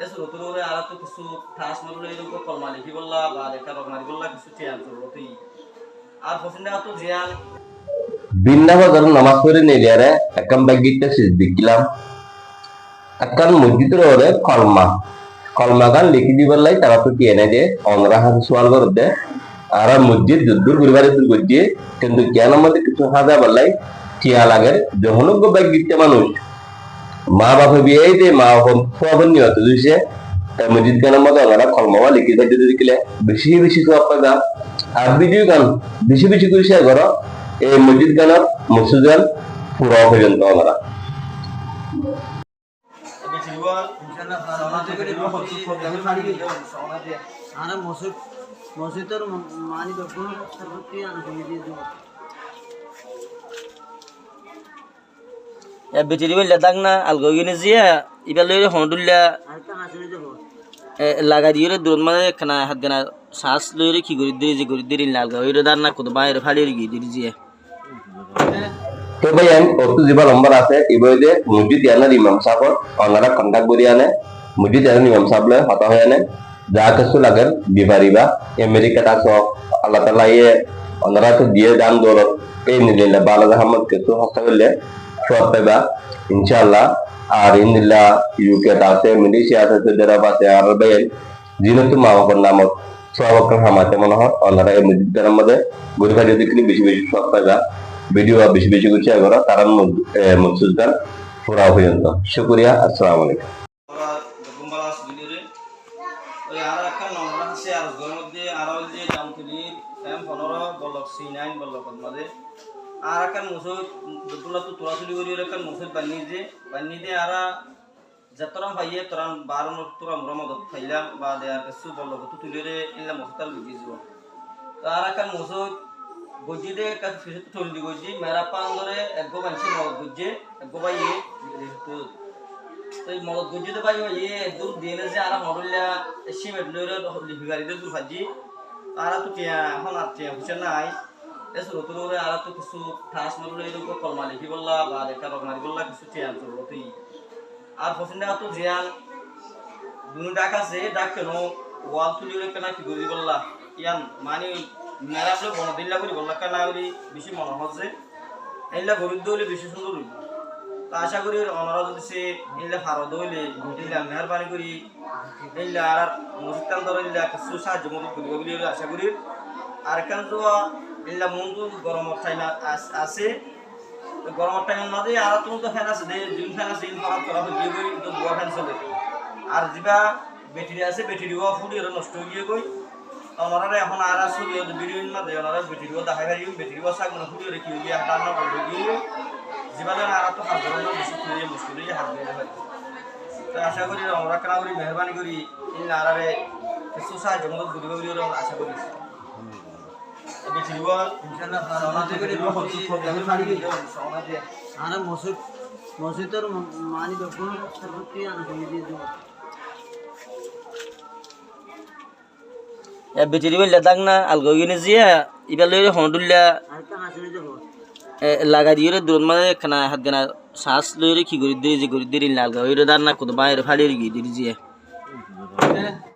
এসো তোরে আর তো কিছু ঠাস মারলে এরকম কলমা লিখি বললা বা লেখা রকমারি বললা কিছু চেয়ার করবো তুই আর পছন্দ তো জিয়ান বিন্না বাজার নামাজ পড়ে নিলিয়ারে একম বাগিতে সিজদিকিলাম একখান মসজিদের ওরে কলমা গান লিখি দিবার লাই তারা তো কি এনে যে অনরা হাতে সোয়াল করতে আর মসজিদ যদ্দুর পরিবারে দূর করছে কিন্তু কেন আমাদের কিছু হাজা বললাই চিয়া লাগে যখন বাগিতে মানুষ মা বাপে বিয়ে দে মা বাপ ফুয়াবন নিহত দিছে মসজিদ গানের মতো ওনারা কলমাওয়া লিখি থাকতে দিলে বেশি বেশি সব পাইবা আর ভিডিও গান বেশি বেশি করে শেয়ার করো এই মসজিদ গানের মসজিদ গান পুরো পর্যন্ত ওনারা বেচিবা ইনশাআল্লাহ সমাজ থেকে দিব হচ্ছে প্রোগ্রামে মারি দিও সমাজে আর মসজিদের মানি দর্শন সর্বত্র আনন্দ দিয়ে দিব এ বেটিরি বললে দাগ না আলগোগিনে জিয়া ইবা লইরে হন্ডুল্লা আরেকটা হাসিলে যাব লাগা দিয়ে দূর মানে খানা হাত গানা শ্বাস লইরে কি করি দিয়ে যে করি দিয়ে লাল গাইরে দার না কত বাইরে ফাড়িয়ে গিয়ে দিয়ে জিয়া তো ভাই আমি অত জীবা নম্বর আছে এবার যে মসজিদ ইয়ানার ইমাম সাহেব ওনারা কন্টাক্ট করি আনে মসজিদ ইয়ানার ইমাম সাহেব লয় হতা হয়ে আনে যা কিছু লাগে বিবারিবা আমেরিকা তাক আল্লাহ তাআলা ইয়ে ওনারা তো দিয়ে দান দৌলত এই নিলে বালা আহমদ কিছু হস্তা করলে সব পাইবা ইনশাআল্লাহ আর ইন্দিল্লা ইউকে আছে মালয়েশিয়া আছে সৌদি আছে আর ভাই জিনতু মা বাবার নামত সবাইকে হামাতে মনে হয় ওনারা এই মসজিদের মধ্যে গরিবা যদি বেশি বেশি সব পাইবা ভিডিও বেশি বেশি করে শেয়ার করো তার মকসুদ গান পুরা পর্যন্ত শুকরিয়া আসসালামু আলাইকুম ওরা গুম্বালাস ভিডিওরে ওই আর একটা নম্বর আছে আর ওর মধ্যে আর ওই যে জামতুলির M15 বলক C9 বলক মধ্যে আর একটা মুসুদ দুলা তো তোরাতুলি করি একটা মুসুদ বানিয়ে দিয়ে আর যতরাম ভাইয়ে তোরান 12 নট তোরা মরমদত ফাইলাম বা দেয়ার কিছু বলক তো তুলিরে ইল্লা মুসতাল বিজিব তো আর একটা মুসুদ গজিদে কাছে ফিরে তৈরি গজি মেরা পান্দরে একগো মানসি মদত গজে একগো ভাইয়ে তো এই মদত গজিতে ভাই ইয়ে দূর দিলে যে আর মরুল্লা সিমেন্ট লইরে লিপি গাড়িতে দূর ভাজি আর তো টিয়া এখন আর টিয়া বুঝে নাই এসো তোরে আর তো কিছু ঠাস মারলে এরকম কলমা লিখি বললা বা লেখা রকমারি বললা কিছু টিয়া করবো তুই আর পছন্দ তো জিয়ান দুনো ডাক আছে ডাক কেন ওয়াল তুলিরে কেন কি করি বললা ইয়ান মানে মেরা আপনি বন দিল্লা করি বললা কেন করি বেশি মনে হচ্ছে এইলা গরিব দইলে বেশি সুন্দর হইব তো আশা করি ওনারা যদি সে এইলা ভারত দইলে এইলা মেহরবানি করি এইলা আর মসজিদ ধরে এইলা কিছু সাহায্য মদত করিব বলে আশা করি আর কেন তো এইলা মনটো গরমের টাইম আছে গরমের টাইমের মাঝে আর তুমি তো ফ্যান আছে জুন ফ্যান আছে ইন ফারাত করা হয়ে গিয়ে তো বুয়া ফ্যান চলে আর যেটা ব্যাটারি আছে ব্যাটারিও ফুটি নষ্ট হয়ে গিয়ে গই ওনারা এখন আর আসলে ভিডিও না দেয় ওনারা ব্যাটারিও দেখা পারি ব্যাটারিও শাক মানে ফুটি রেখে গিয়ে হাঁটার না বন্ধ গিয়ে যেভাবে আর তো হাত ধরে বেশি খুঁজে মুশকিল হয়ে হাত ধরে হয় তো আশা করি আমরা কেনা করি মেহরবানি করি ইন আরারে কিছু সাহায্য মদত করিব বলে আশা করি ব্যাটারিও ইনশাআল্লাহ সমাজ থেকে দিব হচ্ছে প্রোগ্রামে মারি দিও সমাজে আর মসজিদের মানি দর্শন সর্বত্র আনন্দ দিয়ে দিব এ বেটিরি বললে দাগ না আলগোগিনে জিয়া ইবা লইরে হন্ডুল্লা আরেকটা হাসিলে যাব লাগা দিয়ে দূর মানে খানা হাত গানা শ্বাস লইরে কি করি দিয়ে যে করি দিয়ে লাল গাইরে দার না কত বাইরে ফাড়িয়ে গিয়ে দিয়ে জিয়া